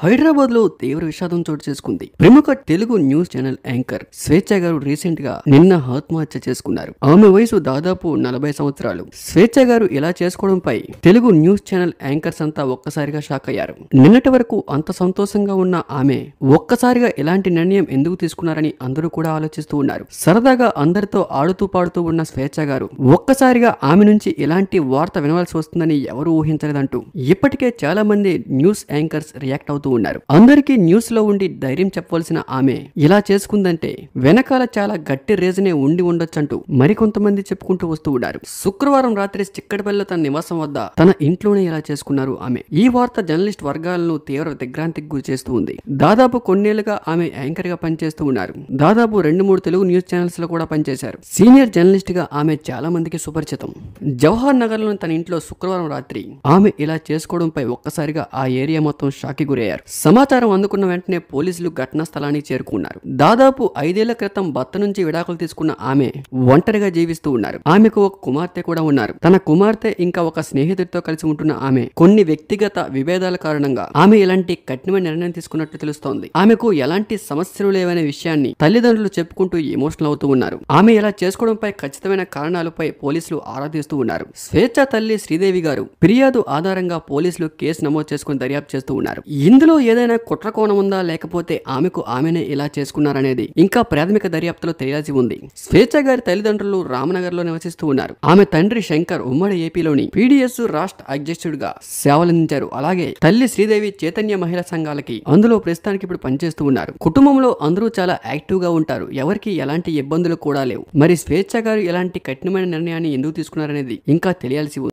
హైదరాబాద్ లో తీవ్ర విషాదం చోటు చేసుకుంది. ప్రముఖ తెలుగు న్యూస్ ఛానల్ యాంకర్ స్వేచ్ఛ గారు రీసెంట్ గా నిన్న ఆత్మహత్య చేసుకున్నారు. ఆమె వయసు దాదాపు 40 సంవత్సరాలు. స్వేచ్ఛ గారు ఇలా చేసుకోవడంపై తెలుగు న్యూస్ ఛానల్ యాంకర్స్ అంతా ఒక్కసారిగా షాక్ అయ్యారు. నిన్నటి వరకు అంత సంతోషంగా ఉన్న ఆమె ఒక్కసారిగా ఇలాంటి నిర్ణయం ఎందుకు తీసుకున్నారని అందరూ కూడా ఆలోచిస్తూ ఉన్నారు. సరదాగా అందరితో ఆడుతూ పాడుతూ ఉన్న స్వేచ్ఛ గారు ఒక్కసారిగా ఆమె నుంచి ఇలాంటి వార్త వినవలసి వస్తుందని ఎవరూ ఊహించలేదంటూ ఇప్పటికే చాలా మంది న్యూస్ యాంకర్స్ రియాక్ట్ అవుతూ ఉన్నారు. అందరికీ న్యూస్ లో ఉండి ధైర్యం చెప్పవలసిన ఆమె ఇలా చేసుకుందంటే వెనకాల చాలా గట్టి రీజనే ఉండి ఉండొచ్చంటూ మరికొంతమంది చెప్పుకుంటూ వస్తూ ఉన్నారు. శుక్రవారం రాత్రి చిక్కడపల్లిలో తన నివాసం వద్ద తన ఇంట్లోనే ఇలా చేసుకున్నారు ఆమె. ఈ వార్త జర్నలిస్ట్ వర్గాలను తీవ్ర దిగ్భ్రాంతికి గురి చేస్తూ ఉంది. దాదాపు కొన్నేళ్లుగా ఆమె యాంకర్ గా పనిచేస్తూ ఉన్నారు. దాదాపు 2-3 తెలుగు న్యూస్ ఛానల్స్ లో కూడా పనిచేశారు. సీనియర్ జర్నలిస్ట్ గా ఆమె చాలా మందికి సుపరిచితం. జవహర్ నగర్ లోని తన ఇంట్లో శుక్రవారం రాత్రి ఆమె ఇలా చేసుకోవడంపై ఒక్కసారిగా ఆ ఏరియా మొత్తం షాక్ కి గురయ్యారు. సమాచారం అందుకున్న వెంటనే పోలీసులు ఘటనా స్థలానికి చేరుకున్నారు. దాదాపు 5 ఏళ్ల క్రితం భర్త నుంచి విడాకులు తీసుకున్న ఆమె ఒంటరిగా జీవిస్తూ ఉన్నారు. ఆమెకు ఒక కుమార్తె కూడా ఉన్నారు. తన కుమార్తె ఇంకా ఒక స్నేహితుడితో కలిసి ఉంటున్న ఆమె కొన్ని వ్యక్తిగత విభేదాల కారణంగా ఆమె ఇలాంటి కఠినమైన నిర్ణయం తీసుకున్నట్లు తెలుస్తోంది. ఆమెకు ఎలాంటి సమస్యలు లేవనే విషయాన్ని తల్లిదండ్రులు చెప్పుకుంటూ ఎమోషనల్ అవుతూ ఉన్నారు. ఆమె ఇలా చేసుకోవడంపై ఖచ్చితమైన కారణాలపై పోలీసులు ఆరా తీస్తూ ఉన్నారు. స్వేచ్ఛ తల్లి శ్రీదేవి గారు ఫిర్యాదు ఆధారంగా పోలీసులు కేసు నమోదు చేసుకుని దర్యాప్తు చేస్తూ ఉన్నారు. ఇందులో ఏదైనా కుట్ర కోణం ఉందా లేకపోతే ఆమెనే ఇలా చేసుకున్నారనేది ఇంకా ప్రాథమిక దర్యాప్తులో తెలియాల్సి ఉంది. స్వేచ్ఛ గారి తల్లిదండ్రులు రామనగర్ లో నివసిస్తూ ఉన్నారు. ఆమె తండ్రి శంకర్ ఉమ్మడి ఏపీలోని పీడీఎస్ రాష్ట్ర అధ్యక్షుడిగా సేవలందించారు. అలాగే తల్లి శ్రీదేవి చైతన్య మహిళా సంఘాలకి అందులో ప్రస్తుతానికి ఇప్పుడు పనిచేస్తూ ఉన్నారు. కుటుంబంలో అందరూ చాలా యాక్టివ్ గా ఉంటారు. ఎవరికి ఎలాంటి ఇబ్బందులు కూడా లేవు. మరి స్వేచ్ఛ గారు ఎలాంటి కఠినమైన నిర్ణయాన్ని ఎందుకు తీసుకున్నారనేది ఇంకా తెలియాల్సి ఉంది.